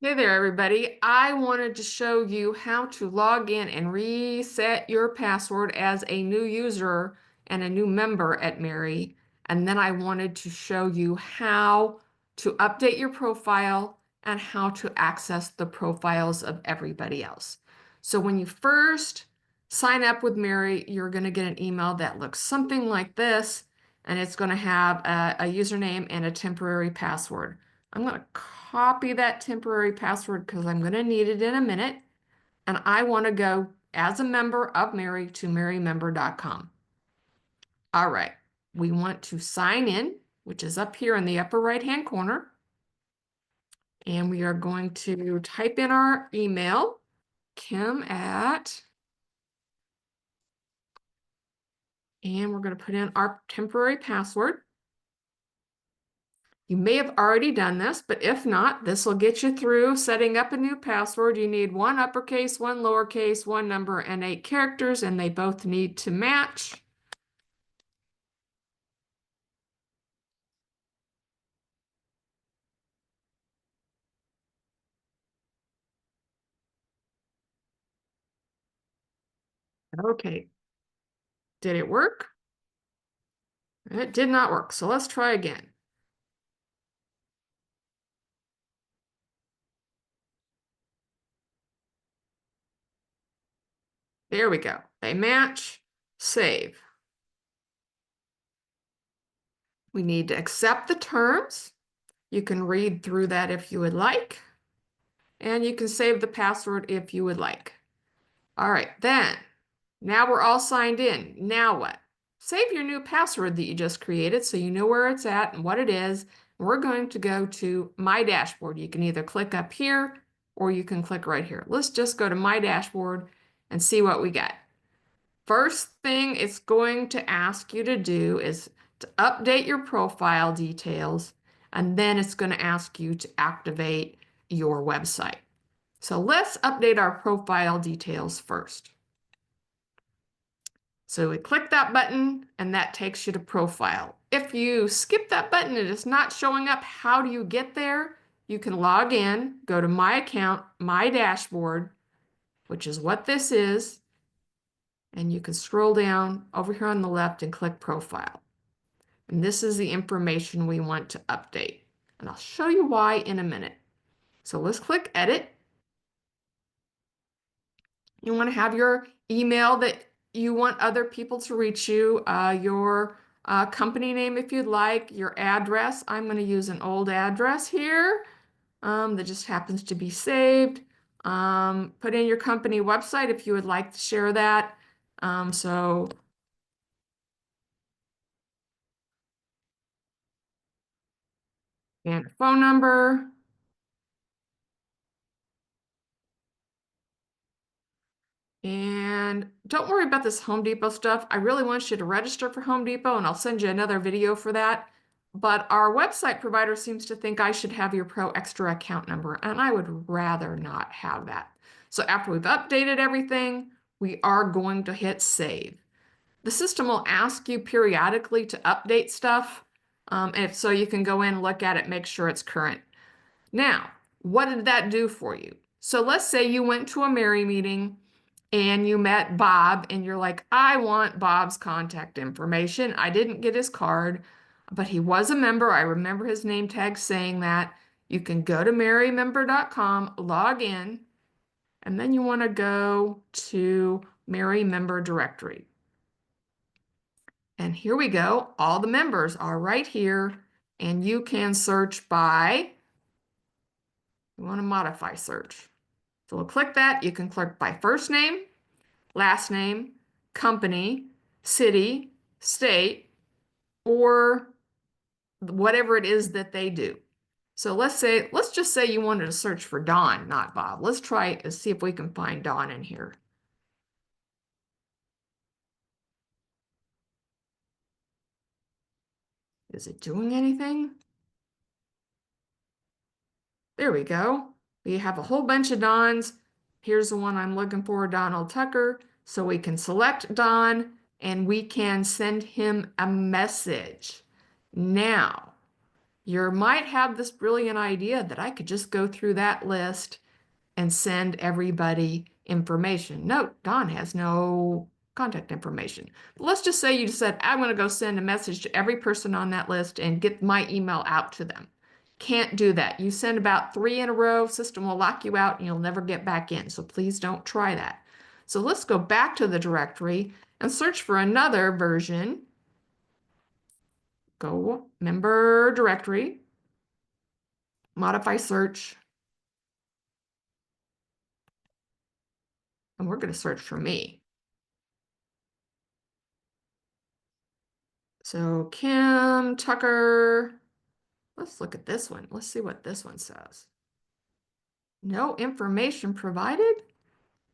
Hey there, everybody. I wanted to show you how to log in and reset your password as a new user and a new member at MAREI. And then I wanted to show you how to update your profile and how to access the profiles of everybody else. So when you first sign up with MAREI, you're going to get an email that looks something like this, and it's going to have a username and a temporary password. I'm going to copy that temporary password because I'm going to need it in a minute. And I want to go as a member of MAREI to mareimember.com. All right. We want to sign in, which is up here in the upper right-hand corner. And we are going to type in our email, Kim at, and we're going to put in our temporary password. You may have already done this, but if not, this will get you through setting up a new password. You need one uppercase, one lowercase, one number, and 8 characters, and they both need to match. Okay, did it work? It did not work, so let's try again. There we go. They match, save. We need to accept the terms. You can read through that if you would like, and you can save the password if you would like. All right, then, now we're all signed in. Now what? Save your new password that you just created so you know where it's at and what it is. We're going to go to My Dashboard. You can either click up here or you can click right here. Let's just go to My Dashboard and see what we got. First thing it's going to ask you to do is to update your profile details, and then it's going to ask you to activate your website. So let's update our profile details first. So we click that button and that takes you to profile. If you skip that button and it's not showing up, how do you get there? You can log in, go to My Account, My Dashboard, which is what this is, and you can scroll down over here on the left and click Profile. And this is the information we want to update. And I'll show you why in a minute. So let's click Edit. You want to have your email that you want other people to reach you, your company name if you'd like, your address. I'm going to use an old address here that just happens to be saved. Put in your company website if you would like to share that. So, and a phone number. And don't worry about this Home Depot stuff. I really want you to register for Home Depot, and I'll send you another video for that. But our website provider seems to think I should have your Pro Extra account number, and I would rather not have that. So after we've updated everything, we are going to hit save. The system will ask you periodically to update stuff, and so you can go in, look at it, make sure it's current. Now, what did that do for you? So let's say you went to a MAREI meeting and you met Bob and you're like, I want Bob's contact information. I didn't get his card, but he was a member. I remember his name tag saying that. You can go to mareimember.com, log in, and then you want to go to MAREI member directory. And here we go. All the members are right here, and you can search by, you want to modify search. So we'll click that. You can click by first name, last name, company, city, state, or whatever it is that they do. So let's just say you wanted to search for Don, not Bob. Let's try and see if we can find Don in here. Is it doing anything? There we go. We have a whole bunch of Dons. Here's the one I'm looking for, Donald Tucker. So we can select Don and we can send him a message. Now, You might have this brilliant idea that I could just go through that list and send everybody information. Note, Don has no contact information. But let's just say you said, I'm going to go send a message to every person on that list and get my email out to them. Can't do that. You send about 3 in a row, system will lock you out and you'll never get back in. So please don't try that. So let's go back to the directory and search for another version. Go member directory, modify search, and we're going to search for me. So Kim Tucker, let's look at this one. Let's see what this one says. No information provided.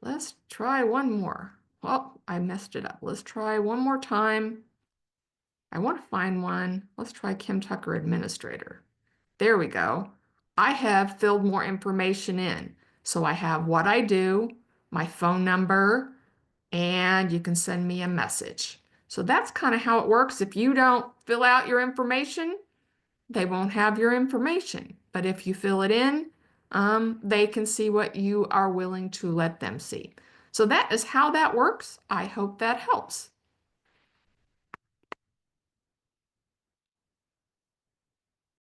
Let's try one more. Well, I messed it up. Let's try one more time. I want to find one. Let's try Kim Tucker administrator. There we go. I have filled more information in. So I have what I do, my phone number, and you can send me a message. So that's kind of how it works. If you don't fill out your information, they won't have your information. But if you fill it in, they can see what you are willing to let them see. So that is how that works. I hope that helps.